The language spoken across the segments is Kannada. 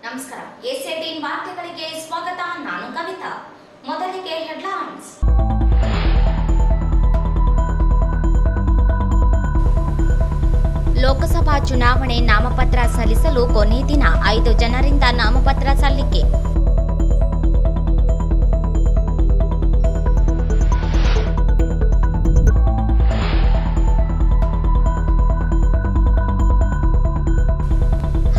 ನಮಸ್ಕಾರ. ಎಸ್18 ವಾರ್ತೆಗಳಿಗೆ ಸ್ವಾಗತ. ನಾನು ಕವಿತಾ. ಮೊದಲಿಗೆ ಹೆಡ್ಲೈನ್ಸ್. ಲೋಕಸಭಾ ಚುನಾವಣೆ ನಾಮಪತ್ರ ಸಲ್ಲಿಸಲು ಕೊನೆ ದಿನ. 5 ಜನರಿಂದ ನಾಮಪತ್ರ ಸಲ್ಲಿಕೆ.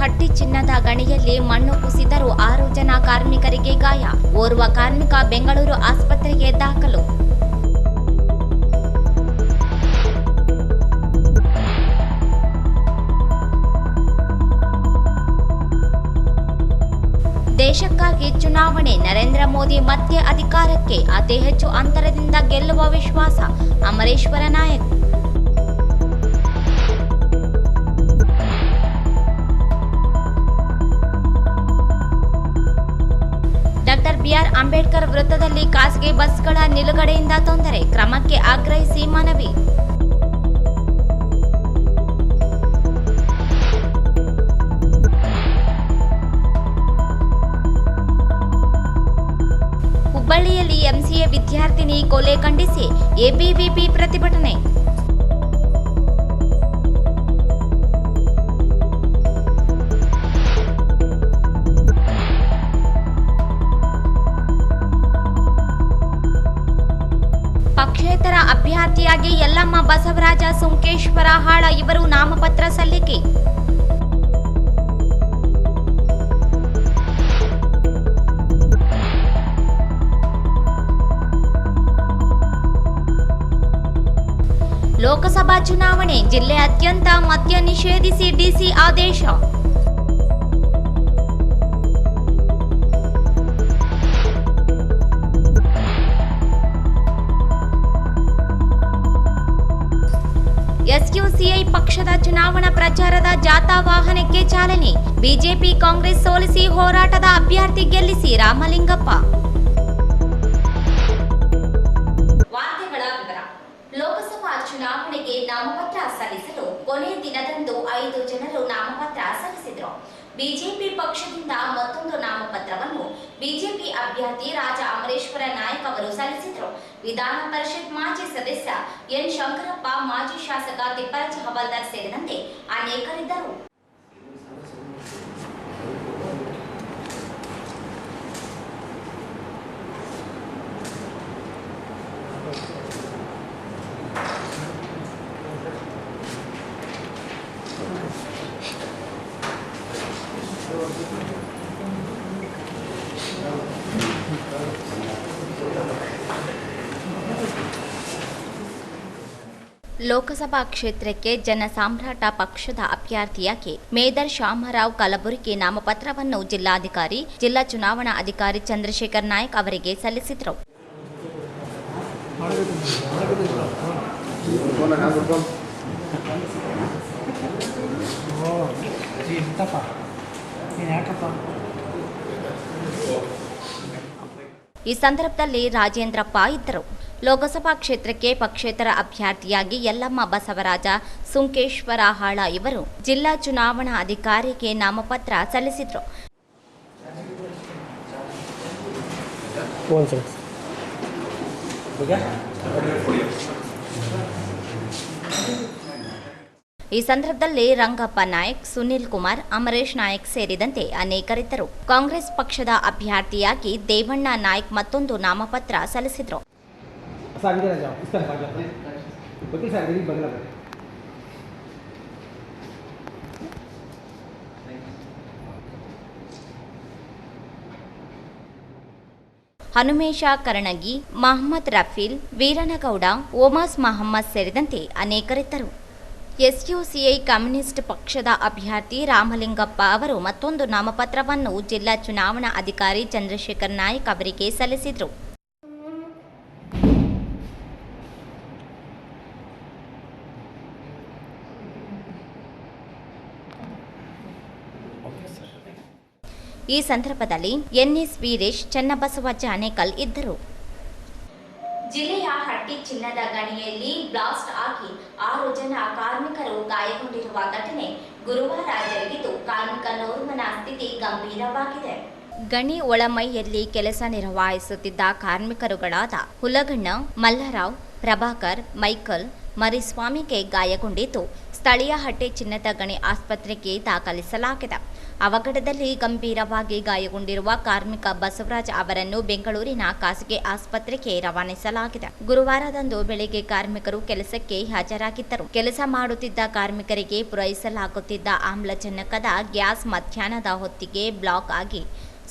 ಹಟ್ಟಿ ಚಿನ್ನದ ಗಣಿಯಲ್ಲಿ ಮಣ್ಣು ಕುಸಿದರೂ 6 ಜನ ಕಾರ್ಮಿಕರಿಗೆ ಗಾಯ. ಓರ್ವ ಕಾರ್ಮಿಕ ಬೆಂಗಳೂರು ಆಸ್ಪತ್ರೆಗೆ ದಾಖಲು. ದೇಶಕ್ಕಾಗಿ ಚುನಾವಣೆ. ನರೇಂದ್ರ ಮೋದಿ ಮತ್ತೆ ಅಧಿಕಾರಕ್ಕೆ. ಅತಿ ಹೆಚ್ಚು ಅಂತರದಿಂದ ಗೆಲ್ಲುವ ವಿಶ್ವಾಸ. ಅಮರೇಶ್ವರ ನಾಯಕ್. ಡಾಕ್ಟರ್ ಬಿಆರ್ ಅಂಬೇಡ್ಕರ್ ವೃತ್ತದಲ್ಲಿ ಖಾಸಗಿ ಬಸ್ಗಳ ನಿಲುಗಡೆಯಿಂದ ತೊಂದರೆ. ಕ್ರಮಕ್ಕೆ ಆಗ್ರಹಿಸಿ ಮನವಿ. ಹುಬ್ಬಳ್ಳಿಯಲ್ಲಿ ಎಂಸಿಎ ವಿದ್ಯಾರ್ಥಿನಿ ಕೊಲೆ ಖಂಡಿಸಿ ಎಬಿವಿಪಿ ಪ್ರತಿಭಟನೆ. ಪಕ್ಷೇತರ ಅಭ್ಯರ್ಥಿಯಾಗಿ ಯಲ್ಲಮ್ಮ ಬಸವರಾಜ ಸುಂಕೇಶ್ವರ ಹಾಳ ಇವರು ನಾಮಪತ್ರ ಸಲ್ಲಿಕೆ. ಲೋಕಸಭಾ ಚುನಾವಣೆ. ಜಿಲ್ಲೆಯಾದ್ಯಂತ ಮದ್ಯ ನಿಷೇಧಿಸಿ ಡಿಸಿ ಆದೇಶ. ಎಸ್ಯುಸಿಐ ಪಕ್ಷದ ಚುನಾವಣಾ ಪ್ರಚಾರದ ಜಾಥಾ ವಾಹನಕ್ಕೆ ಚಾಲನೆ. ಬಿಜೆಪಿ ಕಾಂಗ್ರೆಸ್ ಸೋಲಿಸಿ ಹೋರಾಟದ ಅಭ್ಯರ್ಥಿ ಗೆಲ್ಲಿಸಿ ರಾಮಲಿಂಗಪ್ಪ. ವಾರ್ತೆಗಳ ವಿವರ. ಲೋಕಸಭಾ ಚುನಾವಣೆಗೆ ನಾಮಪತ್ರ ಸಲ್ಲಿಸಲು ಕೊನೆ ದಿನದಂದು 5 ಜನರು ನಾಮಪತ್ರ ಸಲ್ಲಿಸಿದರು. ಬಿಜೆಪಿ ಪಕ್ಷದಿಂದ ಮತ್ತೊಂದು ನಾಮಪತ್ರವನ್ನು ಬಿಜೆಪಿ ಅಭ್ಯರ್ಥಿ ರಾಜ ಅಮರೇಶ್ವರ ನಾಯಕ್ ಅವರು ಸಲ್ಲಿಸಿದರು. ವಿಧಾನ ಪರಿಷತ್ ಮಾಜಿ ಸದಸ್ಯ ಎನ್ ಶಂಕರಪ್ಪ, ಮಾಜಿ ಶಾಸಕ ತಿಪ್ಪರಾಜ ಹವಾಲ್ದಾರ್ ಸೇರಿದಂತೆ ಅನೇಕರಿದ್ದರು. ಲೋಕಸಭಾ ಕ್ಷೇತ್ರಕ್ಕೆ ಜನಸಾಮ್ರಾಟ ಪಕ್ಷದ ಅಭ್ಯರ್ಥಿಯಾಗಿ ಮೇದರ್ ಶಾಮರಾವ್ ಕಲಬುರ್ಗಿ ನಾಮಪತ್ರವನ್ನು ಜಿಲ್ಲಾಧಿಕಾರಿ, ಜಿಲ್ಲಾ ಚುನಾವಣಾ ಅಧಿಕಾರಿ ಚಂದ್ರಶೇಖರ್ ನಾಯಕ್ ಅವರಿಗೆ ಸಲ್ಲಿಸಿದರು. ಈ ಸಂದರ್ಭದಲ್ಲಿ ರಾಜೇಂದ್ರಪ್ಪ ಇದ್ದರು. ಲೋಕಸಭಾ ಕ್ಷೇತ್ರಕ್ಕೆ ಪಕ್ಷೇತರ ಅಭ್ಯರ್ಥಿಯಾಗಿ ಯಲ್ಲಮ್ಮ ಬಸವರಾಜ ಸುಂಕೇಶ್ವರ ಹಾಳ ಇವರು ಜಿಲ್ಲಾ ಚುನಾವಣಾ ಅಧಿಕಾರಿಗೆ ನಾಮಪತ್ರ ಸಲ್ಲಿಸಿದರು. ಈ ಸಂದರ್ಭದಲ್ಲಿ ರಂಗಪ್ಪ ನಾಯಕ್, ಸುನಿಲ್ ಕುಮಾರ್, ಅಮರೇಶ್ ನಾಯಕ್ ಸೇರಿದಂತೆ ಅನೇಕರಿದ್ದರು. ಕಾಂಗ್ರೆಸ್ ಪಕ್ಷದ ಅಭ್ಯರ್ಥಿಯಾಗಿ ದೇವಣ್ಣ ನಾಯಕ್ ಮತ್ತೊಂದು ನಾಮಪತ್ರ ಸಲ್ಲಿಸಿದರು. ಹನುಮೇಶ ಕರಣಗಿ, ಮಹಮ್ಮದ್ ರಫೀಲ್, ವೀರನಗೌಡ, ಓಮಾಸ್ ಮಹಮ್ಮದ್ ಸೇರಿದಂತೆ ಅನೇಕರಿದ್ದರು. ಎಸ್ಯುಸಿಐ ಕಮ್ಯುನಿಸ್ಟ್ ಪಕ್ಷದ ಅಭ್ಯರ್ಥಿ ರಾಮಲಿಂಗಪ್ಪ ಅವರು ಮತ್ತೊಂದು ನಾಮಪತ್ರವನ್ನು ಜಿಲ್ಲಾ ಚುನಾವಣಾ ಅಧಿಕಾರಿ ಚಂದ್ರಶೇಖರ್ ನಾಯಕ್ ಅವರಿಗೆ ಸಲ್ಲಿಸಿದರು. ಈ ಸಂದರ್ಭದಲ್ಲಿ ಎನ್ಎಸ್ ವೀರೇಶ್, ಚನ್ನಬಸವ ಜಾನೇಕಲ್ ಇದ್ದರು. ಜಿಲ್ಲೆಯ ಹಟ್ಟಿ ಚಿನ್ನದ ಗಣಿಯಲ್ಲಿ ಬ್ಲಾಸ್ಟ್ ಆಗಿ 6 ಜನ ಕಾರ್ಮಿಕರು ಗಾಯಗೊಂಡಿರುವ ಘಟನೆ ಗುರುವಾರ ಜರುಗಿದ್ದು ಕಾರ್ಮಿಕನೋರ್ವನ ಸ್ಥಿತಿ ಗಂಭೀರವಾಗಿದೆ. ಗಣಿ ಒಳಮೈಯಲ್ಲಿ ಕೆಲಸ ನಿರ್ವಹಿಸುತ್ತಿದ್ದ ಕಾರ್ಮಿಕರುಗಳಾದ ಹುಲಗಣ್ಣ, ಮಲ್ಲರಾವ್, ಪ್ರಭಾಕರ್, ಮೈಕಲ್, ಮರಿಸ್ವಾಮಿಗೆ ಗಾಯಗೊಂಡಿದ್ದು ಸ್ಥಳೀಯ ಹಟ್ಟೆ ಚಿನ್ನದ ಗಣಿ ಆಸ್ಪತ್ರೆಗೆ ದಾಖಲಿಸಲಾಗಿದೆ. ಅವಘಡದಲ್ಲಿ ಗಂಭೀರವಾಗಿ ಗಾಯಗೊಂಡಿರುವ ಕಾರ್ಮಿಕ ಬಸವರಾಜ್ ಅವರನ್ನು ಬೆಂಗಳೂರಿನ ಖಾಸಗಿ ಆಸ್ಪತ್ರೆಗೆ ರವಾನಿಸಲಾಗಿದೆ. ಗುರುವಾರದಂದು ಬೆಳಗ್ಗೆ ಕಾರ್ಮಿಕರು ಕೆಲಸಕ್ಕೆ ಹಾಜರಾಗಿದ್ದರು. ಕೆಲಸ ಮಾಡುತ್ತಿದ್ದ ಕಾರ್ಮಿಕರಿಗೆ ಪೂರೈಸಲಾಗುತ್ತಿದ್ದ ಆಮ್ಲಜನಕದ ಗ್ಯಾಸ್ ಮಧ್ಯಾಹ್ನದ ಹೊತ್ತಿಗೆ ಬ್ಲಾಕ್ ಆಗಿ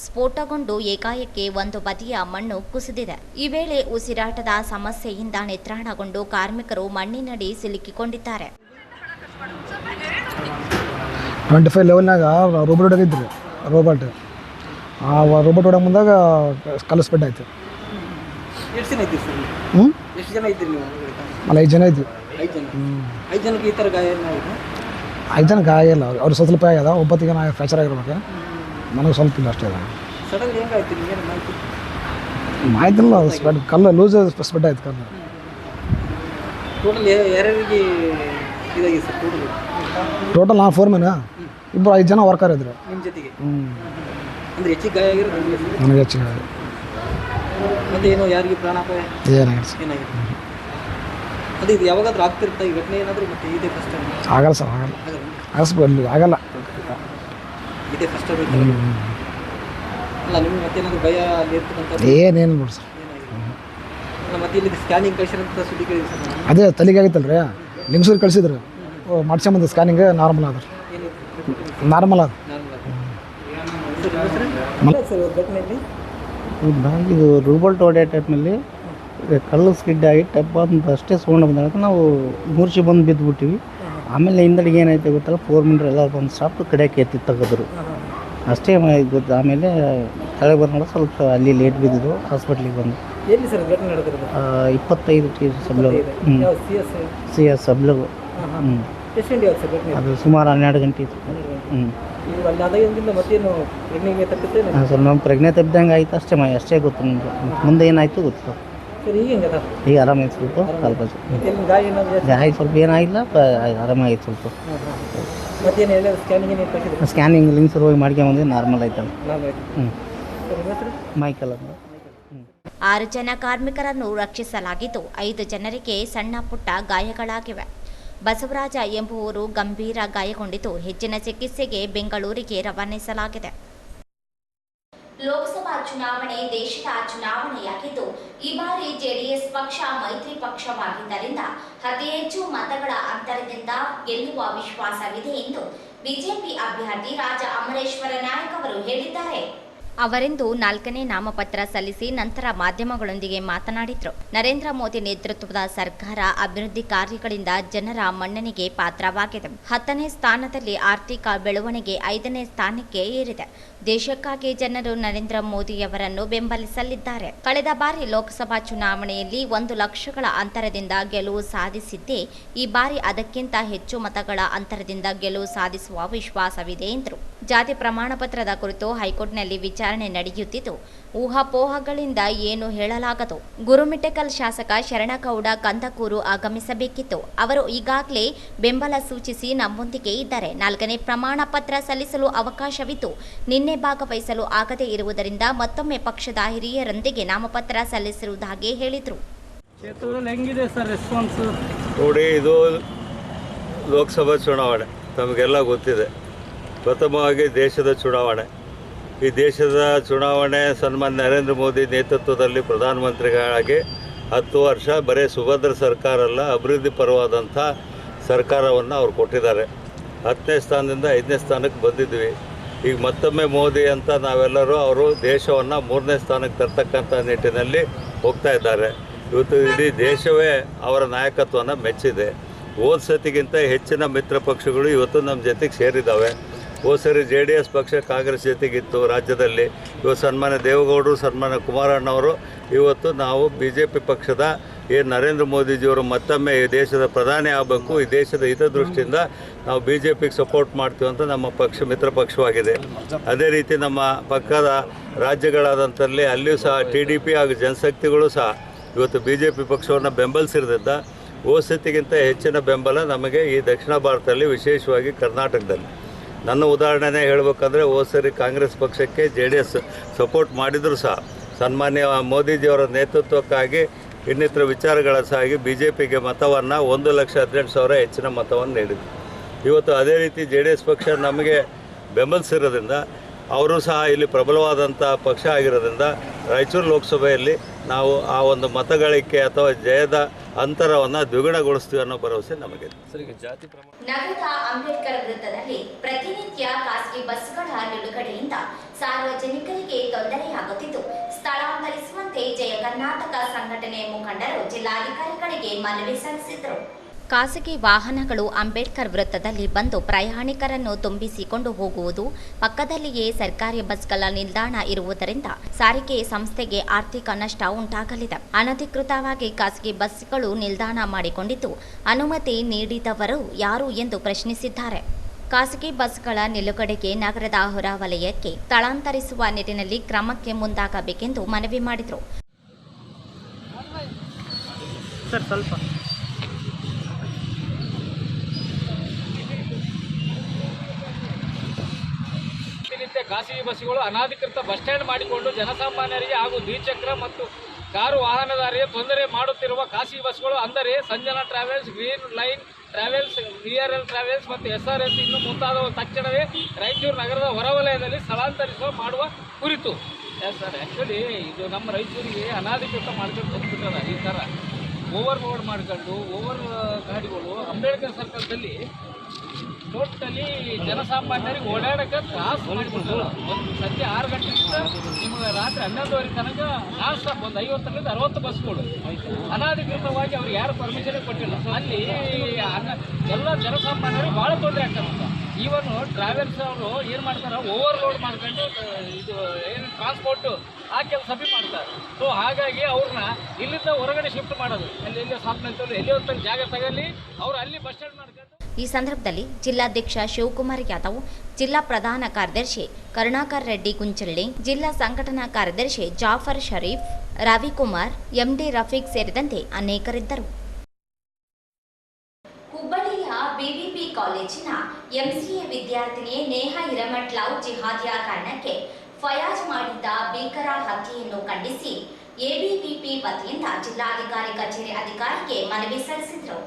ಸ್ಫೋಟಗೊಂಡು ಏಕಾಏಕಿ ಒಂದು ಬದಿಯ ಮಣ್ಣು ಕುಸಿದಿದೆ. ಈ ವೇಳೆ ಉಸಿರಾಟದ ಸಮಸ್ಯೆಯಿಂದ ನಿತ್ರಾಣಗೊಂಡು ಕಾರ್ಮಿಕರು ಮಣ್ಣಿನಡಿ ಸಿಲುಕಿಕೊಂಡಿದ್ದಾರೆ. 25 ಲೆವೆಲ್ನಾಗ ರೋಬೋಟ್ ಹೊಡಗಿದ್ರಿ. ರೋಬೋಟ್ ಹೊಡ ಮುಂದಾಗ ಕಲಸ್ಪೆಟ್ ಆಯ್ತು. ಎಷ್ಟು ಜನ ಇದ್ದೀರಿ ಸರ್? ಎಷ್ಟು ಜನ ಇದ್ದೀರಿ ನೀವು? ಅಲ್ಲಿ 5 ಜನ ಇದ್ವಿ. 5 ಜನಕ್ಕೆ ಈ ಥರ ಗಾಯ ಏನಾಗಿದೆ? 5 ಜನ ಗಾಯ ಇಲ್ಲ, ಅವ್ರು ಸ್ವಲ್ಪ ಆಗ್ಯದ. 9 ಜನ ಫ್ರ್ಯಾಕ್ಚರ್ ಆಗಿರ್ಬೇಕು, ನನಗೆ ಸ್ವಲ್ಪ ಇಲ್ಲ ಅಷ್ಟೇ. ಸಡನ್ ಹೆಂಗಾಯ್ತು ನಿಮಗೇನು ಮಾಹಿತಿ ಇಲ್ಲ. ಸ್ಪೆಡ್ ಕಲ್ಲು ಲೂಸ್ ಸ್ಪೆಡ್ ಆಯ್ತು ಕಲ್ಲು. ಟೋಟಲ್ ಯಾರ್ಯಾರಿಗೆ ಇದಾಗಿದೆ ಸರ್? ಟೋಟಲ್ ನಾನು ಫೋರ್ಮೆನ್, ಇಬ್ಬರು 5 ಜನ ವರ್ಕರ್ ಇದ್ರು ನಿಮ್ಮ ಜೊತೆಗೆ. ಅಂದರೆ ಹೆಚ್ಚಿಗೆ ಗಾಯ ಆಗಿರೋದು ನನಗೆ ಹೆಚ್ಚಿಗೆ. ಮತ್ತೆ ಏನೋ ಯಾರಿಗೆ ಪ್ರಾಣಾಪಾಯ ಏನಾಗಿದೆ? ಅದು ಇದು ಯಾವಾಗಾದ್ರೂ ಆಗ್ತಿರ್ತಾ ಈ ಘಟನೆ ಏನಾದರೂ? ಮತ್ತೆ ಇದೇ ಫಸ್ಟ್ ಟೈಮ್? ಆಗಲ್ಲ ಸರ್, ಆಗಲ್ಲ. ಇದೇ ಫಸ್ಟ್ ಟೈಮ್ ಅಲ್ಲ ನಿಮ್ಗೆ? ಮತ್ತೇನಾದರೂ ಭಯ ಅಲ್ಲಿ ಇರ್ತಕ್ಕಂಥ ಏನೇನು ನೋಡಿ ಸರ್. ಅಲ್ಲ ಮತ್ತೆ ಇಲ್ಲಿ ಸ್ಕ್ಯಾನಿಂಗ್ ಕಳಿಸಿರೋಂಥ ಸುದ್ದಿ ಕೇಳಿದೆ ಸರ್. ಅದೇ ತಲೆಗೆ ಆಗಿತ್ತಲ್ಲ ರೀ, ಲಿಂಗ್ಸೂರು ಕಳಿಸಿದ್ರು. ಮಾಡ್ಸ್ಕೊಂಬಂದು ಸ್ಕ್ಯಾನಿಂಗ್ ನಾರ್ಮಲ್ ಆದ್ರೆ ನಾರ್ಮಲ್ ಆದ. ಇದು ರೋಬೋಟ್ ಹೊಡೆ ಟೈಪ್ನಲ್ಲಿ ಕಲ್ಲು ಸ್ಕಿಡ್ ಆಗಿ ಟಪ್ ಅಂತ ಅಷ್ಟೇ ಸೌಂಡ್ ಬಂದಾಗ ನಾವು ಮೂರ್ಛೆ ಬಂದು ಬಿದ್ದುಬಿಟ್ಟಿವಿ. ಆಮೇಲೆ ಹಿಂದಡಿಗೆ ಏನಾಯ್ತು ಗೊತ್ತಲ್ಲ, 4 ಮಿನಿಟ್ ಎಲ್ಲ ಬಂದು ಸ್ಟಾಪ್ ಕಡೆಗೆ ಎತ್ತಿ ತೆಗೆದ್ರು ಅಷ್ಟೇ ಗೊತ್ತು. ಆಮೇಲೆ ಕೆಳಗೆ ಬಂದು ಸ್ವಲ್ಪ ಅಲ್ಲಿ ಲೇಟ್ ಬಿದ್ದಿದ್ದು, ಹಾಸ್ಪಿಟ್ಲಿಗೆ ಬಂದು. ಎಲ್ಲಿ ಸರ್ ಘಟನೆ ನಡೆದಿರೋದು? 25 ಸಬ್ಲಗು. C S ಸಬ್ಲಗು. ಎಷ್ಟು ಗಂಟೆ ಆಗುತ್ತೆ ಸರ್ ಘಟನೆ? ಅದು ಸುಮಾರು 12 ಗಂಟೆ ಇತ್ತು. ಅಲ್ಲಿ ಅದಾಗಿಂದ ಮತ್ತೇನು ಪ್ರೆಗ್ನೆಗೆ ತಪ್ಪಿತ್ತೆ? ಸ್ವಲ್ಪ ನಮ್ಮ ಪ್ರಜ್ಞೆ ತಪ್ಪಿದಂಗೆ ಆಯ್ತು ಅಷ್ಟೇ ಗೊತ್ತು ನಮಗೆ. ಮುಂದೆ ಏನಾಯಿತು ಗೊತ್ತು ಸರ್. ಈಗ ಹೆಂಗೆ ಈಗ ಆರಾಮಾಯ್ತು ಸ್ವಲ್ಪ. ಗಾಯ ಏನಾದರೂ? ಗಾಯ ಸ್ವಲ್ಪ ಏನಾಗಿಲ್ಲ, ಆರಾಮಾಗಿತ್ತು ಸ್ವಲ್ಪ. ಮತ್ತೇನು ಹೇಳಿದ್ರೆ ಸ್ಕ್ಯಾನಿಂಗ್ ಏನು ಕಳಿಸಿದ್ರು? ಸ್ಕ್ಯಾನಿಂಗ್ ಲಿಂಕ್ಸ್ ಹೋಗಿ ಮಾಡ್ಕೊಂಬಂದ್ರೆ ನಾರ್ಮಲ್ ಆಯ್ತಲ್ಲ. ಮೈಕಲ್ ಅಂತ. 6 ಜನ ಕಾರ್ಮಿಕರನ್ನು ರಕ್ಷಿಸಲಾಗಿದ್ದು 5 ಜನರಿಗೆ ಸಣ್ಣ ಪುಟ್ಟ ಗಾಯಗಳಾಗಿವೆ. ಬಸವರಾಜ ಎಂಬುವರು ಗಂಭೀರ ಗಾಯಗೊಂಡಿದ್ದು ಹೆಚ್ಚಿನ ಚಿಕಿತ್ಸೆಗೆ ಬೆಂಗಳೂರಿಗೆ ರವಾನಿಸಲಾಗಿದೆ. ಲೋಕಸಭಾ ಚುನಾವಣೆ ದೇಶದ ಚುನಾವಣೆಯಾಗಿದ್ದು ಈ ಬಾರಿ ಜೆಡಿಎಸ್ ಪಕ್ಷ ಮೈತ್ರಿ ಪಕ್ಷವಾಗಿದ್ದರಿಂದ ಅತಿ ಹೆಚ್ಚು ಮತಗಳ ಅಂತರದಿಂದ ಗೆಲ್ಲುವ ವಿಶ್ವಾಸವಿದೆ ಎಂದು ಬಿಜೆಪಿ ಅಭ್ಯರ್ಥಿ ರಾಜ ಅಮರೇಶ್ವರ ನಾಯಕ್ ಅವರು ಹೇಳಿದ್ದಾರೆ. ಅವರಿಂದು 4ನೇ ನಾಮಪತ್ರ ಸಲ್ಲಿಸಿ ನಂತರ ಮಾಧ್ಯಮಗಳೊಂದಿಗೆ ಮಾತನಾಡಿದರು. ನರೇಂದ್ರ ಮೋದಿ ನೇತೃತ್ವದ ಸರ್ಕಾರ ಅಭಿವೃದ್ಧಿ ಕಾರ್ಯಗಳಿಂದ ಜನರ ಮನ್ನಣೆಗೆ ಪಾತ್ರವಾಗಿದೆ. 10ನೇ ಸ್ಥಾನದಲ್ಲಿ ಆರ್ಥಿಕ ಬೆಳವಣಿಗೆ 5ನೇ ಸ್ಥಾನಕ್ಕೆ ಏರಿದೆ. ದೇಶಕ್ಕಾಗಿ ಜನರು ನರೇಂದ್ರ ಮೋದಿಯವರನ್ನು ಬೆಂಬಲಿಸಲಿದ್ದಾರೆ. ಕಳೆದ ಬಾರಿ ಲೋಕಸಭಾ ಚುನಾವಣೆಯಲ್ಲಿ 1 ಲಕ್ಷಗಳ ಅಂತರದಿಂದ ಗೆಲುವು ಸಾಧಿಸಿದ್ದೇ ಈ ಬಾರಿ ಅದಕ್ಕಿಂತ ಹೆಚ್ಚು ಮತಗಳ ಅಂತರದಿಂದ ಗೆಲುವು ಸಾಧಿಸುವ ವಿಶ್ವಾಸವಿದೆ ಎಂದರು. ಜಾತಿ ಪ್ರಮಾಣ ಪತ್ರದ ಕುರಿತು ಹೈಕೋರ್ಟ್ನಲ್ಲಿ ವಿಚಾರಣೆ ನಡೆಯುತ್ತಿದ್ದು ಊಹಾಪೋಹಗಳಿಂದ ಏನು ಹೇಳಲಾಗದು. ಗುರುಮಿಠಕಲ್ ಶಾಸಕ ಶರಣಗೌಡ ಕಂದಕೂರು ಆಗಮಿಸಬೇಕಿತ್ತು. ಅವರು ಈಗಾಗಲೇ ಬೆಂಬಲ ಸೂಚಿಸಿ ನಮ್ಮೊಂದಿಗೆ ಇದ್ದಾರೆ. 4ನೇ ಪ್ರಮಾಣ ಪತ್ರ ಸಲ್ಲಿಸಲು ಅವಕಾಶವಿದ್ದು ನಿನ್ನೆ ಭಾಗವಹಿಸಲು ಆಗದೇ ಇರುವುದರಿಂದ ಮತ್ತೊಮ್ಮೆ ಪಕ್ಷದ ಹಿರಿಯರೊಂದಿಗೆ ನಾಮಪತ್ರ ಸಲ್ಲಿಸಿರುವುದಾಗಿ ಹೇಳಿದರು. ಹೆಂಗಿದೆ ಸರ್ ರೆಸ್ಪಾನ್ಸ್? ನೋಡಿ, ಇದು ಲೋಕಸಭಾ ಚುನಾವಣೆ ತಮಗೆಲ್ಲ ಗೊತ್ತಿದೆ. ಪ್ರಥಮವಾಗಿ ದೇಶದ ಚುನಾವಣೆ. ಈ ದೇಶದ ಚುನಾವಣೆ ಸನ್ಮಾನ್ಯ ನರೇಂದ್ರ ಮೋದಿ ನೇತೃತ್ವದಲ್ಲಿ ಪ್ರಧಾನಮಂತ್ರಿಗಳಾಗಿ 10 ವರ್ಷ ಬರೀ ಸುಭದ್ರ ಸರ್ಕಾರ ಅಲ್ಲ, ಅಭಿವೃದ್ಧಿ ಪರವಾದಂಥ ಸರ್ಕಾರವನ್ನು ಅವ್ರು ಕೊಟ್ಟಿದ್ದಾರೆ. 10ನೇ ಸ್ಥಾನದಿಂದ 5ನೇ ಸ್ಥಾನಕ್ಕೆ ಬಂದಿದ್ವಿ. ಈಗ ಮತ್ತೊಮ್ಮೆ ಮೋದಿ ಅಂತ ನಾವೆಲ್ಲರೂ ಅವರು ದೇಶವನ್ನು 3ನೇ ಸ್ಥಾನಕ್ಕೆ ತರ್ತಕ್ಕಂಥ ನಿಟ್ಟಿನಲ್ಲಿ ಹೋಗ್ತಾ ಇದ್ದಾರೆ. ಇವತ್ತು ಇಡೀ ದೇಶವೇ ಅವರ ನಾಯಕತ್ವವನ್ನು ಮೆಚ್ಚಿದೆ. ಹೋದ ಸತಿಗಿಂತ ಹೆಚ್ಚಿನ ಮಿತ್ರ ಪಕ್ಷಗಳು ಇವತ್ತು ನಮ್ಮ ಜೊತೆಗೆ ಸೇರಿದ್ದಾವೆ. ಹೋದ ಸರಿ JDS ಪಕ್ಷ ಕಾಂಗ್ರೆಸ್ ಜೊತೆಗಿತ್ತು ರಾಜ್ಯದಲ್ಲಿ. ಇವತ್ತು ಸನ್ಮಾನ್ಯ ದೇವೇಗೌಡರು, ಸನ್ಮಾನ್ಯ ಕುಮಾರಣ್ಣವರು, ಇವತ್ತು ನಾವು BJP ಪಕ್ಷದ ಏನು ನರೇಂದ್ರ ಮೋದಿಜಿಯವರು ಮತ್ತೊಮ್ಮೆ ಈ ದೇಶದ ಪ್ರಧಾನಿ ಆಗಬೇಕು, ಈ ದೇಶದ ಹಿತದೃಷ್ಟಿಯಿಂದ ನಾವು BJPಗೆ ಸಪೋರ್ಟ್ ಮಾಡ್ತೀವಿ ಅಂತ ನಮ್ಮ ಪಕ್ಷ ಮಿತ್ರ ಪಕ್ಷವಾಗಿದೆ. ಅದೇ ರೀತಿ ನಮ್ಮ ಪಕ್ಕದ ರಾಜ್ಯಗಳಾದಂಥಲ್ಲಿ ಅಲ್ಲಿಯೂ ಸಹ TDP ಹಾಗೂ ಜನಶಕ್ತಿಗಳು ಸಹ ಇವತ್ತು BJP ಪಕ್ಷವನ್ನು ಬೆಂಬಲಿಸಿರೋದ್ರಿಂದ ಓಸತಿಗಿಂತ ಹೆಚ್ಚಿನ ಬೆಂಬಲ ನಮಗೆ ಈ ದಕ್ಷಿಣ ಭಾರತದಲ್ಲಿ, ವಿಶೇಷವಾಗಿ ಕರ್ನಾಟಕದಲ್ಲಿ. ನನ್ನ ಉದಾಹರಣೆನೇ ಹೇಳಬೇಕಂದ್ರೆ, ಸರಿ ಕಾಂಗ್ರೆಸ್ ಪಕ್ಷಕ್ಕೆ JDS ಸಪೋರ್ಟ್ ಮಾಡಿದರೂ ಸಹ ಸನ್ಮಾನ್ಯ ಮೋದಿಜಿಯವರ ನೇತೃತ್ವಕ್ಕಾಗಿ ಇನ್ನಿತರ ವಿಚಾರಗಳ ಸಹಾಗಿ BJPಗೆ ಮತವನ್ನು 1,18,000 ಹೆಚ್ಚಿನ ಮತವನ್ನು ನೀಡಿದರು. ಇವತ್ತು ಅದೇ ರೀತಿ JDS ಪಕ್ಷ ನಮಗೆ ಬೆಂಬಲಿಸಿರೋದ್ರಿಂದ, ಅವರು ಸಹ ಇಲ್ಲಿ ಪ್ರಬಲವಾದಂಥ ಪಕ್ಷ ಆಗಿರೋದ್ರಿಂದ ರಾಯಚೂರು ಲೋಕಸಭೆಯಲ್ಲಿ ನಾವು ಆ ಒಂದು ಮತಗಳಿಕೆ ಅಥವಾ ಜಯದ ಅಂತರವನ್ನು ದ್ವಿಗುಣಗೊಳಿಸ್ತೀವಿ ಅನ್ನೋ ಭರವಸೆ ನಮಗಿದೆ. ನಗರದ ಅಂಬೇಡ್ಕರ್ ವೃತ್ತದಲ್ಲಿ ಪ್ರತಿನಿತ್ಯ ಖಾಸಗಿ ಬಸ್ಗಳ ನಿಲುಗಡೆಯಿಂದ ಸಾರ್ವಜನಿಕರಿಗೆ ತೊಂದರೆಯಾಗುತ್ತಿದ್ದು, ಸ್ಥಳಾಂತರಿಸುವಂತೆ ಜಯ ಕರ್ನಾಟಕ ಸಂಘಟನೆ ಮುಖಂಡರು ಜಿಲ್ಲಾಧಿಕಾರಿಗಳಿಗೆ ಮನವಿ ಸಲ್ಲಿಸಿದರು. ಖಾಸಗಿ ವಾಹನಗಳು ಅಂಬೇಡ್ಕರ್ ವೃತ್ತದಲ್ಲಿ ಬಂದು ಪ್ರಯಾಣಿಕರನ್ನು ತುಂಬಿಸಿಕೊಂಡು ಹೋಗುವುದು, ಪಕ್ಕದಲ್ಲಿಯೇ ಸರ್ಕಾರಿ ಬಸ್ಗಳ ನಿಲ್ದಾಣ ಇರುವುದರಿಂದ ಸಾರಿಗೆ ಸಂಸ್ಥೆಗೆ ಆರ್ಥಿಕ ನಷ್ಟ ಉಂಟಾಗಲಿದೆ. ಅನಧಿಕೃತವಾಗಿ ಖಾಸಗಿ ಬಸ್ಗಳು ನಿಲ್ದಾಣ ಮಾಡಿಕೊಂಡಿದ್ದು, ಅನುಮತಿ ನೀಡಿದವರು ಯಾರು ಎಂದು ಪ್ರಶ್ನಿಸಿದ್ದಾರೆ. ಖಾಸಗಿ ಬಸ್ಗಳ ನಿಲುಗಡೆಗೆ ನಗರದ ಹೊರವಲಯಕ್ಕೆ ಸ್ಥಳಾಂತರಿಸುವ ನಿಟ್ಟಿನಲ್ಲಿ ಕ್ರಮಕ್ಕೆ ಮುಂದಾಗಬೇಕೆಂದು ಮನವಿ ಮಾಡಿದರು. ಖಾಸಗಿ ಬಸ್ಗಳು ಅನಧಿಕೃತ ಬಸ್ ಸ್ಟ್ಯಾಂಡ್ ಮಾಡಿಕೊಂಡು ಜನಸಾಮಾನ್ಯರಿಗೆ ಹಾಗೂ ದ್ವಿಚಕ್ರ ಮತ್ತು ಕಾರು ವಾಹನದಾರರಿಗೆ ತೊಂದರೆ ಮಾಡುತ್ತಿರುವ ಖಾಸಗಿ ಬಸ್ಗಳು ಅಂದರೆ Sanjana travels, green line travels, VRL travels ಮತ್ತು SRS ಇನ್ನು ಮುಂತಾದವು ತಕ್ಷಣವೇ ರಾಯಚೂರು ನಗರದ ಹೊರವಲಯದಲ್ಲಿ ಸ್ಥಳಾಂತರಿಸುವ ಮಾಡುವ ಕುರಿತು. ಸರ್, ಆ್ಯಕ್ಚುಲಿ ಇದು ನಮ್ಮ ರಾಯಚೂರಿಗೆ ಅನಧಿಕೃತ ಮಾಡ್ಕೊಂಡು ಬಂದ್ಬಿಟ್ಟದ. ಈ ಥರ ಓವರ್ಲೋಡ್ ಮಾಡ್ಕೊಂಡು ಗಾಡಿಗಳು ಅಂಬೇಡ್ಕರ್ ಸರ್ಕಲ್ದಲ್ಲಿ ಟೋಟಲಿ ಜನಸಾಮಾನ್ಯರಿಗೆ ಓಡಾಡೋಕ್ಕೆ ತ್ರಾಸ ಮಾಡಿಬಿಡ್ತಾರೆ. ಒಂದು ಸಂಜೆ 6 ಗಂಟೆಯಿಂದ ನಿಮಗೆ ರಾತ್ರಿ 11:30 ತನಕ ನಾನ್ ಸ್ಟಾಪ್ ಒಂದು 50ರಿಂದ 60 ಬಸ್ಗಳು ಅನಧಿಕೃತವಾಗಿ ಅವ್ರಿಗೆ ಯಾರು ಪರ್ಮಿಷನ್ ಕೊಟ್ಟಿಲ್ಲ. ಅಲ್ಲಿ ಎಲ್ಲ ಜನಸಾಮಾನ್ಯರಿಗೆ ಭಾಳ ತೊಂದರೆ ಆಗ್ತದೆ. ಈವನ್ ಟ್ರಾವೆಲ್ಸ್ ಅವರು ಏನು ಮಾಡ್ತಾರೆ, ಓವರ್ಲೋಡ್ ಮಾಡ್ಕೊಂಡು ಇದು ಏನು ಟ್ರಾನ್ಸ್ಪೋರ್ಟು ಆ ಕೆಲಸ ಮಾಡ್ತಾರೆ. ಸೊ ಹಾಗಾಗಿ ಅವ್ರನ್ನ ಇಲ್ಲಿಂದ ಹೊರಗಡೆ ಶಿಫ್ಟ್ ಮಾಡೋದು, ಎಲ್ಲಿ ಸಾಪ್ನಲ್ಲಿ ಎಲ್ಲಿ ಹೊತ್ತಲ್ಲಿ ಜಾಗ ತಗೊಳ್ಳಿ, ಅವ್ರು ಅಲ್ಲಿ ಬಸ್ ಸ್ಟ್ಯಾಂಡ್ ಮಾಡ್ಕೊಂಡು. ಈ ಸಂದರ್ಭದಲ್ಲಿ ಜಿಲ್ಲಾಧ್ಯಕ್ಷ ಶಿವಕುಮಾರ್ ಯಾದವ್, ಜಿಲ್ಲಾ ಪ್ರಧಾನ ಕಾರ್ಯದರ್ಶಿ ಕರುಣಾಕರ್ ರೆಡ್ಡಿ ಗುಂಚಳ್ಳಿ, ಜಿಲ್ಲಾ ಸಂಘಟನಾ ಕಾರ್ಯದರ್ಶಿ ಜಾಫರ್ ಶರೀಫ್, ರವಿಕುಮಾರ್, MD ರಫೀಕ್ ಸೇರಿದಂತೆ ಅನೇಕರಿದ್ದರು. ಹುಬ್ಬಳ್ಳಿಯ BVP ಕಾಲೇಜಿನ MCA ವಿದ್ಯಾರ್ಥಿನಿ ನೇಹಾ ಹಿರೇಮಠ್ ಲವ್ ಜಿಹಾದಿಯ ಕಾರಣಕ್ಕೆ ಫಯಾಜ್ ಮಾಡಿದ್ದ ಭೀಕರ ಹತ್ಯೆಯನ್ನು ಖಂಡಿಸಿ ABVP ವತಿಯಿಂದ ಜಿಲ್ಲಾಧಿಕಾರಿ ಕಚೇರಿ ಅಧಿಕಾರಿಗೆ ಮನವಿ ಸಲ್ಲಿಸಿದರು.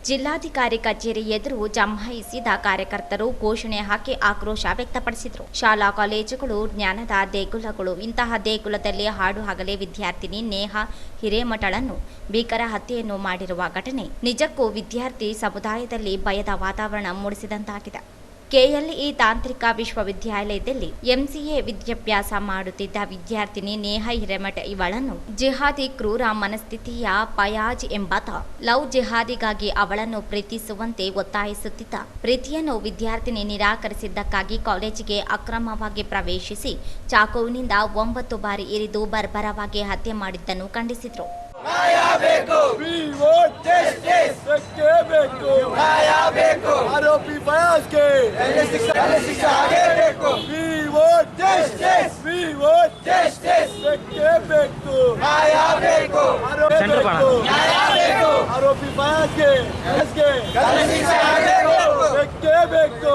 ಜಿಲ್ಲಾಧಿಕಾರಿ ಕಚೇರಿ ಎದುರು ಜಮಾಯಿಸಿದ ಕಾರ್ಯಕರ್ತರು ಘೋಷಣೆ ಹಾಕಿ ಆಕ್ರೋಶ ವ್ಯಕ್ತಪಡಿಸಿದರು. ಶಾಲಾ ಕಾಲೇಜುಗಳು ಜ್ಞಾನದ ದೇಗುಲಗಳು. ಇಂತಹ ದೇಗುಲದಲ್ಲಿ ಹಾಡು ಹಗಲೇ ವಿದ್ಯಾರ್ಥಿನಿ ನೇಹಾ ಹಿರೇಮಠಳನ್ನು ಭೀಕರ ಹತ್ಯೆಯನ್ನು ಮಾಡಿರುವ ಘಟನೆ ನಿಜಕ್ಕೂ ವಿದ್ಯಾರ್ಥಿ ಸಮುದಾಯದಲ್ಲಿ ಭಯದ ವಾತಾವರಣ ಮೂಡಿಸಿದಂತಾಗಿದೆ. KLE ತಾಂತ್ರಿಕ ವಿಶ್ವವಿದ್ಯಾಲಯದಲ್ಲಿ MCA ವಿದ್ಯಾಭ್ಯಾಸ ಮಾಡುತ್ತಿದ್ದ ವಿದ್ಯಾರ್ಥಿನಿ ನೇಹಾ ಹಿರೇಮಠ ಇವಳನ್ನು ಜಿಹಾದಿ ಕ್ರೂರ ಮನಸ್ಥಿತಿಯ ಫಯಾಜ್ ಎಂಬಾತ ಲವ್ ಜಿಹಾದಿಗಾಗಿ ಅವಳನ್ನು ಪ್ರೀತಿಸುವಂತೆ ಒತ್ತಾಯಿಸುತ್ತಿದ್ದ. ಪ್ರೀತಿಯನ್ನು ವಿದ್ಯಾರ್ಥಿನಿ ನಿರಾಕರಿಸಿದ್ದಕ್ಕಾಗಿ ಕಾಲೇಜಿಗೆ ಅಕ್ರಮವಾಗಿ ಪ್ರವೇಶಿಸಿ ಚಾಕುವಿನಿಂದ 9 ಬಾರಿ ಇರಿದು ಬರ್ಬರವಾಗಿ ಹತ್ಯೆ ಮಾಡಿದ್ದನ್ನು ಖಂಡಿಸಿದರು. ಆರೋಪಿ ಫಯಾಜ್ಗೆ ಶಿಕ್ಷೆ ಆಗಬೇಕು. ಆರೋಪಿ ಫಯಾಜ್ಗೆ ಶಿಕ್ಷೆ ಆಗಬೇಕು.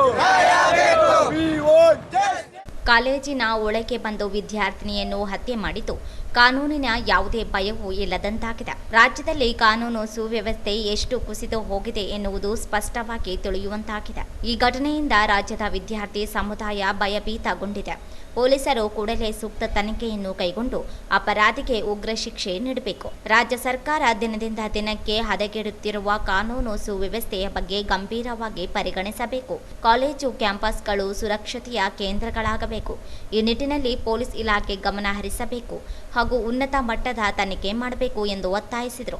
ಕಾಲೇಜಿನ ಒಳಗೆ ಬಂದು ವಿದ್ಯಾರ್ಥಿನಿಯನ್ನು ಹತ್ಯೆ ಮಾಡಿದ್ದು ಕಾನೂನಿನ ಯಾವುದೇ ಭಯವೂ ಇಲ್ಲದಂತಾಗಿದೆ. ರಾಜ್ಯದಲ್ಲಿ ಕಾನೂನು ಸುವ್ಯವಸ್ಥೆ ಎಷ್ಟು ಕುಸಿದು ಹೋಗಿದೆ ಎನ್ನುವುದು ಸ್ಪಷ್ಟವಾಗಿ ತಿಳಿಯುವಂತಾಗಿದೆ. ಈ ಘಟನೆಯಿಂದ ರಾಜ್ಯದ ವಿದ್ಯಾರ್ಥಿ ಸಮುದಾಯ ಭಯಭೀತಗೊಂಡಿದೆ. ಪೊಲೀಸರು ಕೂಡಲೇ ಸೂಕ್ತ ತನಿಖೆಯನ್ನು ಕೈಗೊಂಡು ಅಪರಾಧಿಗೆ ಉಗ್ರ ಶಿಕ್ಷೆ ನೀಡಬೇಕು. ರಾಜ್ಯ ಸರ್ಕಾರ ದಿನದಿಂದ ದಿನಕ್ಕೆ ಹದಗೆಡುತ್ತಿರುವ ಕಾನೂನು ಸುವ್ಯವಸ್ಥೆಯ ಬಗ್ಗೆ ಗಂಭೀರವಾಗಿ ಪರಿಗಣಿಸಬೇಕು. ಕಾಲೇಜು ಕ್ಯಾಂಪಸ್ಗಳು ಸುರಕ್ಷತೆಯ ಕೇಂದ್ರಗಳಾಗಬೇಕು. ಈ ನಿಟ್ಟಿನಲ್ಲಿ ಪೊಲೀಸ್ ಇಲಾಖೆ ಗಮನ ಹರಿಸಬೇಕು ಹಾಗೂ ಉನ್ನತ ಮಟ್ಟದ ತನಿಖೆ ಮಾಡಬೇಕು ಎಂದು ಒತ್ತಾಯಿಸಿದರು.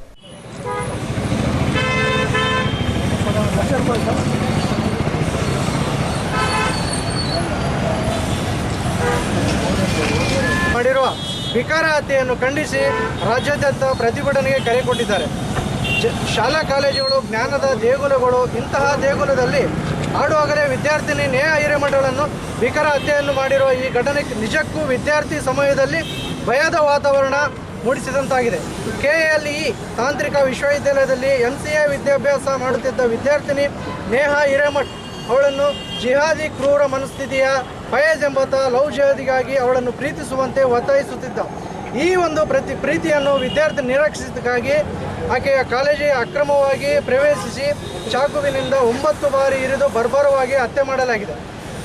ಮಾಡಿರುವ ಭೀಕರ ಹತ್ಯೆಯನ್ನು ಖಂಡಿಸಿ ರಾಜ್ಯಾದ್ಯಂತ ಪ್ರತಿಭಟನೆಗೆ ಕರೆ ಕೊಟ್ಟಿದ್ದಾರೆ. ಶಾಲಾ ಕಾಲೇಜುಗಳು ಜ್ಞಾನದ ದೇಗುಲಗಳು. ಇಂತಹ ದೇಗುಲದಲ್ಲಿ ಹಾಡುವಾಗಲೇ ವಿದ್ಯಾರ್ಥಿನಿ ನೇಹಾ ಹಿರೇಮಠಳನ್ನು ಭೀಕರ ಹತ್ಯೆಯನ್ನು ಮಾಡಿರುವ ಈ ಘಟನೆ ನಿಜಕ್ಕೂ ವಿದ್ಯಾರ್ಥಿ ಸಮಯದಲ್ಲಿ ಭಯದ ವಾತಾವರಣ ಮೂಡಿಸಿದಂತಾಗಿದೆ. KLE ತಾಂತ್ರಿಕ ವಿಶ್ವವಿದ್ಯಾಲಯದಲ್ಲಿ MCA ವಿದ್ಯಾಭ್ಯಾಸ ಮಾಡುತ್ತಿದ್ದ ವಿದ್ಯಾರ್ಥಿನಿ ನೇಹಾ ಹಿರೇಮಠ್ ಅವಳನ್ನು ಜಿಹಾದಿ ಕ್ರೂರ ಮನಸ್ಥಿತಿಯ ಫಯಜ್ ಎಂಬಾತ ಲವ್ ಜಿಹಾದಿಗಾಗಿ ಅವಳನ್ನು ಪ್ರೀತಿಸುವಂತೆ ಒತ್ತಾಯಿಸುತ್ತಿದ್ದ. ಈ ಒಂದು ಪ್ರೀತಿಯನ್ನು ವಿದ್ಯಾರ್ಥಿ ನಿರಾಕರಿಸಿದ್ದಕ್ಕಾಗಿ ಆಕೆಯ ಕಾಲೇಜಿಗೆ ಅಕ್ರಮವಾಗಿ ಪ್ರವೇಶಿಸಿ ಚಾಕುವಿನಿಂದ 9 ಬಾರಿ ಇರಿದು ಬರ್ಬರವಾಗಿ ಹತ್ಯೆ ಮಾಡಲಾಗಿದೆ.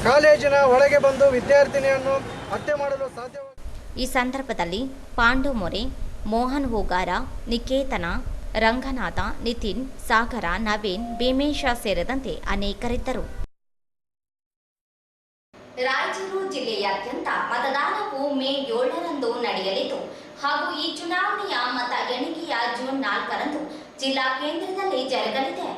ಕಾಲೇಜಿನ ಒಳಗೆ ಬಂದು ವಿದ್ಯಾರ್ಥಿನಿಯನ್ನು ಹತ್ಯೆ ಮಾಡಲು ಸಾಧ್ಯವಾಗಿ ಈ ಸಂದರ್ಭದಲ್ಲಿ ಪಾಂಡು ಮೊರೆ, ಮೋಹನ್ ಹೂಗಾರ, ನಿಕೇತನ, ರಂಗನಾಥ, ನಿತಿನ್, ಸಾಗರ, ನವೀನ್, ಭೀಮೇಶ ಸೇರಿದಂತೆ ಅನೇಕರಿದ್ದರು. ರಾಯಚೂರು ಜಿಲ್ಲೆಯಾದ್ಯಂತ ಮತದಾನವು ಮೇ 7ರಂದು ನಡೆಯಲಿದ್ದು ಹಾಗೂ ಈ ಚುನಾವಣೆಯ ಮತ ಎಣಿಕೆಯ ಜೂನ್ 4ರಂದು ಜಿಲ್ಲಾ ಕೇಂದ್ರದಲ್ಲಿ ಜರುಗಲಿದೆ.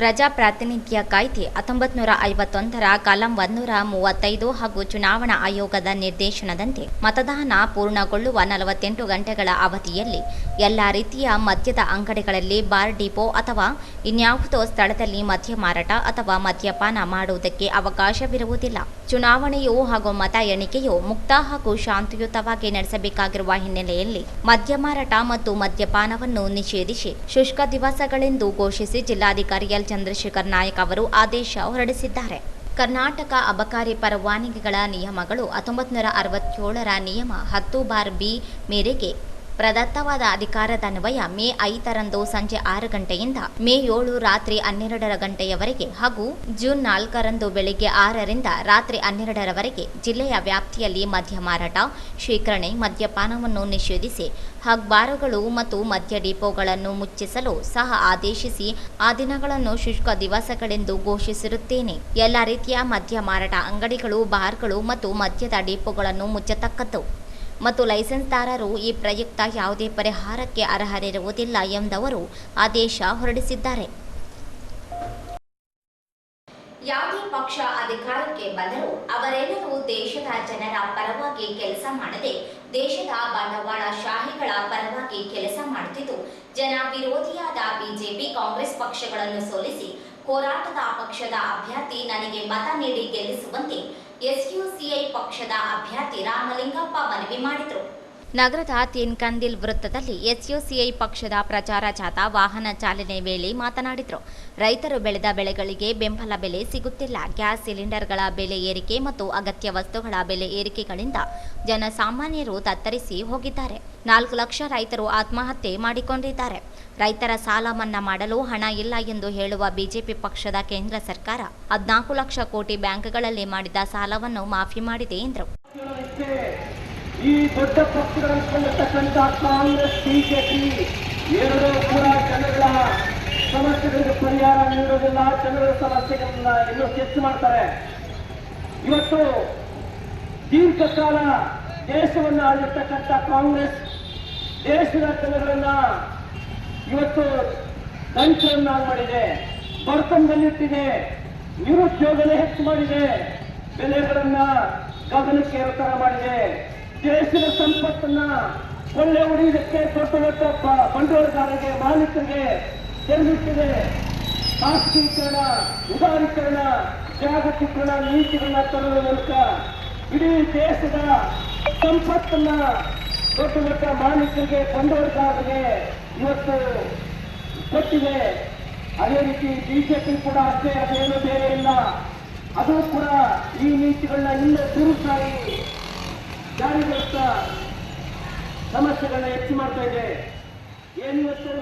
ಪ್ರಜಾಪ್ರಾತಿನಿಧ್ಯ ಕಾಯ್ದೆ 1951ರ ಕಲಂ 135 ಹಾಗೂ ಚುನಾವಣಾ ಆಯೋಗದ ನಿರ್ದೇಶನದಂತೆ ಮತದಾನ ಪೂರ್ಣಗೊಳ್ಳುವ 48 ಗಂಟೆಗಳ ಅವಧಿಯಲ್ಲಿ ಎಲ್ಲ ರೀತಿಯ ಮದ್ಯದ ಅಂಗಡಿಗಳಲ್ಲಿ, ಬಾರ್, ಡಿಪೋ ಅಥವಾ ಇನ್ಯಾವುದೋ ಸ್ಥಳದಲ್ಲಿ ಮದ್ಯ ಮಾರಾಟ ಅಥವಾ ಮದ್ಯಪಾನ ಮಾಡುವುದಕ್ಕೆ ಅವಕಾಶವಿರುವುದಿಲ್ಲ. ಚುನಾವಣೆಯು ಹಾಗೂ ಮತ ಎಣಿಕೆಯು ಮುಕ್ತ ಹಾಗೂ ಶಾಂತಿಯುತವಾಗಿ ನಡೆಸಬೇಕಾಗಿರುವ ಹಿನ್ನೆಲೆಯಲ್ಲಿ ಮದ್ಯ ಮಾರಾಟ ಮತ್ತು ಮದ್ಯಪಾನವನ್ನು ನಿಷೇಧಿಸಿ ಶುಷ್ಕ ದಿವಸಗಳೆಂದು ಘೋಷಿಸಿ ಜಿಲ್ಲಾಧಿಕಾರಿ ಎಲ್ ಚಂದ್ರಶೇಖರ್ ನಾಯಕ್ ಅವರು ಆದೇಶ ಹೊರಡಿಸಿದ್ದಾರೆ. ಕರ್ನಾಟಕ ಅಬಕಾರಿ ಪರವಾನಗಿಗಳ ನಿಯಮಗಳು 1967ರ ನಿಯಮ 10(b) ಮೇರೆಗೆ ಪ್ರದತ್ತವಾದ ಅಧಿಕಾರದನ್ವಯ ಮೇ 5ರಂದು ಸಂಜೆ 6 ಗಂಟೆಯಿಂದ ಮೇ 7 ರಾತ್ರಿ 12 ಗಂಟೆಯವರೆಗೆ ಹಾಗೂ ಜೂನ್ 4ರಂದು ಬೆಳಗ್ಗೆ 6ರಿಂದ ರಾತ್ರಿ 12ರವರೆಗೆ ಜಿಲ್ಲೆಯ ವ್ಯಾಪ್ತಿಯಲ್ಲಿ ಮದ್ಯ ಮಾರಾಟ, ಶೇಖರಣೆ, ಮದ್ಯಪಾನವನ್ನು ನಿಷೇಧಿಸಿ ಹಾಗೂ ಬಾರುಗಳು ಮತ್ತು ಮದ್ಯ ಡಿಪೋಗಳನ್ನು ಮುಚ್ಚಿಸಲು ಸಹ ಆದೇಶಿಸಿ ಆ ದಿನಗಳನ್ನು ಶುಷ್ಕ ದಿವಸಗಳೆಂದು ಘೋಷಿಸಿರುತ್ತೇನೆ. ಎಲ್ಲ ರೀತಿಯ ಮದ್ಯ ಮಾರಾಟ ಅಂಗಡಿಗಳು, ಬಾರ್ಗಳು ಮತ್ತು ಮದ್ಯದ ಡಿಪೋಗಳನ್ನು ಮುಚ್ಚತಕ್ಕದ್ದು ಮತ್ತು ಲೈಸೆನ್ಸ್ದಾರರು ಈ ಪ್ರಯುಕ್ತ ಯಾವುದೇ ಪರಿಹಾರಕ್ಕೆ ಅರ್ಹರಿರುವುದಿಲ್ಲ ಎಂದವರು ಆದೇಶ ಹೊರಡಿಸಿದ್ದಾರೆ. ಯಾವುದೇ ಪಕ್ಷ ಅಧಿಕಾರಕ್ಕೆ ಬಂದರೂ ಅವರೆಲ್ಲರೂ ದೇಶದ ಜನರ ಪರವಾಗಿ ಕೆಲಸ ಮಾಡದೆ ದೇಶದ ಬಂಡವಾಳ ಶಾಹಿಗಳ ಪರವಾಗಿ ಕೆಲಸ ಮಾಡುತ್ತಿದ್ದು, ಜನ ವಿರೋಧಿಯಾದ ಬಿಜೆಪಿ, ಕಾಂಗ್ರೆಸ್ ಪಕ್ಷಗಳನ್ನು ಸೋಲಿಸಿ ಹೋರಾಟದ ಪಕ್ಷದ ಅಭ್ಯರ್ಥಿ ನನಗೆ ಮತ ನೀಡಿ ಗೆಲ್ಲಿಸುವಂತೆ SUCI ಪಕ್ಷದ ಅಭ್ಯರ್ಥಿ ರಾಮಲಿಂಗಪ್ಪ ಮನವಿ ಮಾಡಿದರು. ನಗರದ ತೀನ್ಕಂದಿಲ್ ವೃತ್ತದಲ್ಲಿ SUCI ಪಕ್ಷದ ಪ್ರಚಾರ ಜಾಥಾ ವಾಹನ ಚಾಲನೆ ವೇಳೆ ಮಾತನಾಡಿದರು. ರೈತರು ಬೆಳೆದ ಬೆಳೆಗಳಿಗೆ ಬೆಂಬಲ ಬೆಲೆ ಸಿಗುತ್ತಿಲ್ಲ. ಗ್ಯಾಸ್ ಸಿಲಿಂಡರ್ಗಳ ಬೆಲೆ ಏರಿಕೆ ಮತ್ತು ಅಗತ್ಯ ವಸ್ತುಗಳ ಬೆಲೆ ಏರಿಕೆಗಳಿಂದ ಜನಸಾಮಾನ್ಯರು ತತ್ತರಿಸಿ ಹೋಗಿದ್ದಾರೆ. 4 ಲಕ್ಷ ರೈತರು ಆತ್ಮಹತ್ಯೆ ಮಾಡಿಕೊಂಡಿದ್ದಾರೆ. ರೈತರ ಸಾಲ ಮನ್ನಾ ಮಾಡಲು ಹಣ ಇಲ್ಲ ಎಂದು ಹೇಳುವ ಬಿಜೆಪಿ ಪಕ್ಷದ ಕೇಂದ್ರ ಸರ್ಕಾರ 14 ಲಕ್ಷ ಕೋಟಿ ಬ್ಯಾಂಕ್ಗಳಲ್ಲಿ ಮಾಡಿದ ಸಾಲವನ್ನು ಮಾಫಿ ಮಾಡಿದೆ ಎಂದರು. ಈ ದೊಡ್ಡ ಪಕ್ಷಗಳಿರ್ತಕ್ಕಂಥ ಕಾಂಗ್ರೆಸ್, ಬಿಜೆಪಿ ಎರಡೂ ಕೂಡ ಜನಗಳ ಸಮಸ್ಯೆಗಳಿಗೆ ಪರಿಹಾರ ನೀಡುವುದಿಲ್ಲ. ಜನಗಳ ಸಮಸ್ಯೆಗಳನ್ನ ಇನ್ನೂ ಹೆಚ್ಚು ಮಾಡ್ತಾರೆ. ಇವತ್ತು ದೀರ್ಘಕಾಲ ದೇಶವನ್ನು ಆಳಿರ್ತಕ್ಕಂಥ ಕಾಂಗ್ರೆಸ್ ದೇಶದ ಜನಗಳನ್ನ ಇವತ್ತು ದಂಚರನ್ನಾಗಿ ಮಾಡಿದೆ, ಬಡತನದಲ್ಲಿಟ್ಟಿದೆ, ನಿರುದ್ಯೋಗನೇ ಹೆಚ್ಚು ಮಾಡಿದೆ, ಬೆಲೆಗಳನ್ನ ಗಗನಕ್ಕೆ ಏರುತ್ತರ ಮಾಡಿದೆ. ದೇಶದ ಸಂಪತ್ತನ್ನ ಕೊಳ್ಳೆ ಹೊಡೆಯುವುದಕ್ಕೆ ದೊಡ್ಡ ದೊಡ್ಡ ಬಂಡವಾಳಗಾರರಿಗೆ, ಮಾಲೀಕರಿಗೆ ತೆರೆದಿಟ್ಟಿದೆ. ಖಾಸಗೀಕರಣ, ಉದಾರೀಕರಣ, ಜಾಗತೀಕರಣ ನೀತಿಗಳನ್ನ ತರುವ ಮೂಲಕ ಇಡೀ ದೇಶದ ಸಂಪತ್ತನ್ನ ದೊಡ್ಡ ದೊಡ್ಡ ಮಾಲೀಕರಿಗೆ, ಬಂಡವಾಳಗಾರರಿಗೆ ಇವತ್ತು ಕೊಟ್ಟಿದೆ. ಅದೇ ರೀತಿ ಬಿಜೆಪಿ ಕೂಡ ಅಷ್ಟೇ, ಅದೇನು ಬೇರೆ ಇಲ್ಲ. ಅದು ಕೂಡ ಈ ನೀತಿಗಳನ್ನ ಇನ್ನೂ ದುರುಸಾಗಿ ಜಾರಿಗೊಳಿಸ್ತಾ ಸಮಸ್ಯೆಗಳನ್ನ ಹೆಚ್ಚು ಮಾಡ್ತಾ ಇದೆ. ಏನಿವತ್ತು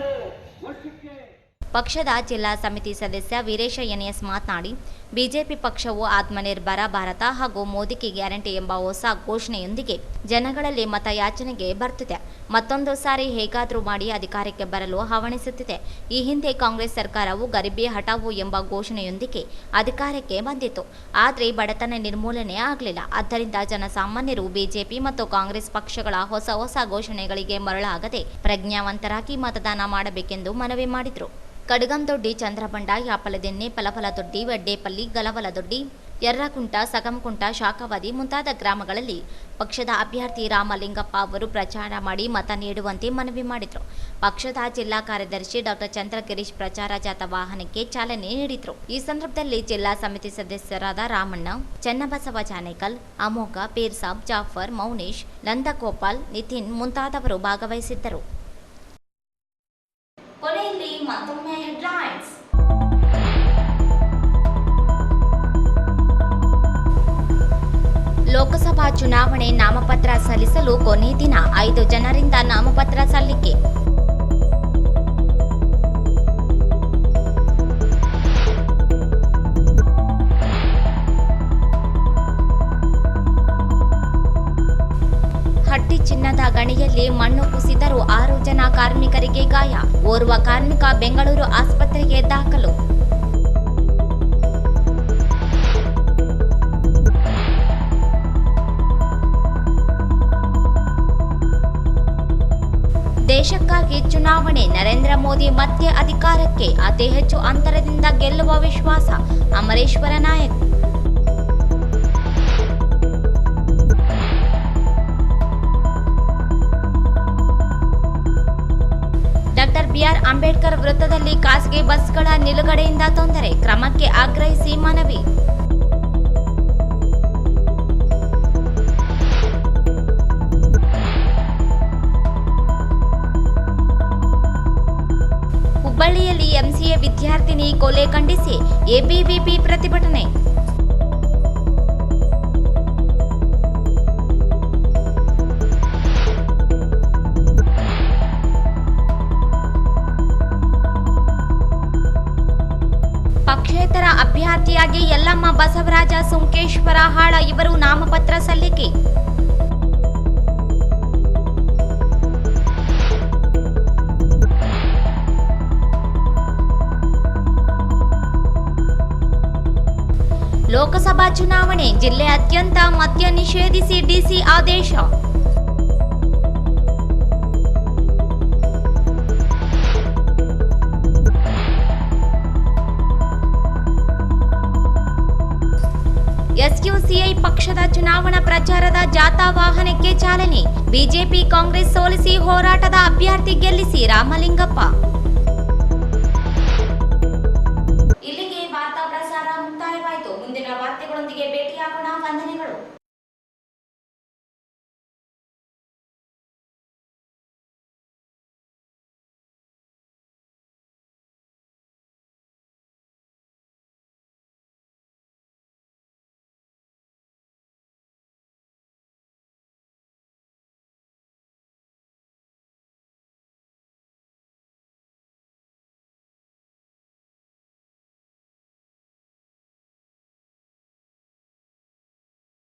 ವರ್ಷಕ್ಕೆ ಪಕ್ಷದ ಜಿಲ್ಲಾ ಸಮಿತಿ ಸದಸ್ಯ ವೀರೇಶ NS ಮಾತನಾಡಿ, ಬಿಜೆಪಿ ಪಕ್ಷವು ಆತ್ಮನಿರ್ಭರ ಭಾರತ ಹಾಗೂ ಮೋದಿಗೆ ಗ್ಯಾರಂಟಿ ಎಂಬ ಹೊಸ ಘೋಷಣೆಯೊಂದಿಗೆ ಜನಗಳಲ್ಲಿ ಮತಯಾಚನೆಗೆ ಬರ್ತಿದೆ. ಮತ್ತೊಂದು ಸಾರಿ ಹೇಗಾದರೂ ಮಾಡಿ ಅಧಿಕಾರಕ್ಕೆ ಬರಲು ಹವಣಿಸುತ್ತಿದೆ. ಈ ಹಿಂದೆ ಕಾಂಗ್ರೆಸ್ ಸರ್ಕಾರವು ಗರೀಬಿ ಹಠಾವು ಎಂಬ ಘೋಷಣೆಯೊಂದಿಗೆ ಅಧಿಕಾರಕ್ಕೆ ಬಂದಿತ್ತು. ಆದರೆ ಬಡತನ ನಿರ್ಮೂಲನೆ ಆಗಲಿಲ್ಲ. ಆದ್ದರಿಂದ ಜನಸಾಮಾನ್ಯರು ಬಿಜೆಪಿ ಮತ್ತು ಕಾಂಗ್ರೆಸ್ ಪಕ್ಷಗಳ ಹೊಸ ಘೋಷಣೆಗಳಿಗೆ ಮರಳಾಗದೆ ಪ್ರಜ್ಞಾವಂತರಾಗಿ ಮತದಾನ ಮಾಡಬೇಕೆಂದು ಮನವಿ ಮಾಡಿದರು. ಕಡಗಂದೊಡ್ಡಿ, ಚಂದ್ರಬಂಡ, ಯಾಪಲದಿನ್ನೆ, ಪಲಪಲದೊಡ್ಡಿ, ವಡ್ಡೇಪಲ್ಲಿ, ಗಲವಲದೊಡ್ಡಿ, ಯರ್ರಕುಂಟ, ಸಗಮಕುಂಟ, ಶಾಖವಾದಿ ಮುಂತಾದ ಗ್ರಾಮಗಳಲ್ಲಿ ಪಕ್ಷದ ಅಭ್ಯರ್ಥಿ ರಾಮಲಿಂಗಪ್ಪ ಅವರು ಪ್ರಚಾರ ಮಾಡಿ ಮತ ನೀಡುವಂತೆ ಮನವಿ ಮಾಡಿದರು. ಪಕ್ಷದ ಜಿಲ್ಲಾ ಕಾರ್ಯದರ್ಶಿ ಡಾಕ್ಟರ್ ಚಂದ್ರಗಿರೀಶ್ ಪ್ರಚಾರ ಜಾಥಾ ವಾಹನಕ್ಕೆ ಚಾಲನೆ ನೀಡಿದರು. ಈ ಸಂದರ್ಭದಲ್ಲಿ ಜಿಲ್ಲಾ ಸಮಿತಿ ಸದಸ್ಯರಾದ ರಾಮಣ್ಣ, ಚನ್ನಬಸವ ಜಾನೇಕಲ್, ಅಮೋಘ, ಪೀರ್ಸಾಬ್, ಜಾಫರ್, ಮೌನೇಶ್, ನಂದಗೋಪಾಲ್, ನಿತಿನ್ ಮುಂತಾದವರು ಭಾಗವಹಿಸಿದ್ದರು. ಕೊನೆಯಲ್ಲಿ ಮತ್ತೊಮ್ಮೆ ಹೆಡ್ಲೈನ್ಸ್. ಲೋಕಸಭಾ ಚುನಾವಣೆ ನಾಮಪತ್ರ ಸಲ್ಲಿಸಲು ಕೊನೆ ದಿನ 5 ಜನರಿಂದ ನಾಮಪತ್ರ ಸಲ್ಲಿಕೆ. ಹಟ್ಟಿ ಚಿನ್ನದ ಗಣಿಯಲ್ಲಿ ಮಣ್ಣು ಕುಸಿದರೂ 6 ಜನ ಕಾರ್ಮಿಕರಿಗೆ ಗಾಯ. ಓರ್ವ ಕಾರ್ಮಿಕ ಬೆಂಗಳೂರು ಆಸ್ಪತ್ರೆಗೆ ದಾಖಲು. ದೇಶಕ್ಕಾಗಿ ಚುನಾವಣೆ, ನರೇಂದ್ರ ಮೋದಿ ಮತ್ತೆ ಅಧಿಕಾರಕ್ಕೆ, ಅತಿ ಹೆಚ್ಚು ಅಂತರದಿಂದ ಗೆಲ್ಲುವ ವಿಶ್ವಾಸ, ಅಮರೇಶ್ವರ ನಾಯಕ್. ಡಾಕ್ಟರ್ ಬಿಆರ್ ಅಂಬೇಡ್ಕರ್ ವೃತ್ತದಲ್ಲಿ ಖಾಸಗಿ ಬಸ್ಗಳ ನಿಲುಗಡೆಯಿಂದ ತೊಂದರೆ, ಕ್ರಮಕ್ಕೆ ಆಗ್ರಹಿಸಿ ಮನವಿ. ಹುಬ್ಬಳ್ಳಿಯಲ್ಲಿ ಎಂಸಿಎ ವಿದ್ಯಾರ್ಥಿನಿ ಕೊಲೆ ಖಂಡಿಸಿ ಎಬಿವಿಪಿ ಪ್ರತಿಭಟನೆ. ಪಕ್ಷೇತರ ಅಭ್ಯರ್ಥಿಯಾಗಿ ಯಲ್ಲಮ್ಮ ಬಸವರಾಜ ಸುಂಕೇಶ್ವರ ಹಾಳ ಇವರು ನಾಮಪತ್ರ ಸಲ್ಲಿಕೆ. ಲೋಕಸಭಾ ಚುನಾವಣೆ, ಜಿಲ್ಲೆಯಾದ್ಯಂತ ಮದ್ಯ ನಿಷೇಧಿಸಿ ಡಿಸಿ ಆದೇಶ. ಎಸ್ಯುಸಿಐ ಪಕ್ಷದ ಚುನಾವಣಾ ಪ್ರಚಾರದ ಜಾಥಾ ವಾಹನಕ್ಕೆ ಚಾಲನೆ. ಬಿಜೆಪಿ ಕಾಂಗ್ರೆಸ್ ಸೋಲಿಸಿ ಹೋರಾಟದ ಅಭ್ಯರ್ಥಿ ಗೆಲ್ಲಿಸಿ ರಾಮಲಿಂಗಪ್ಪ.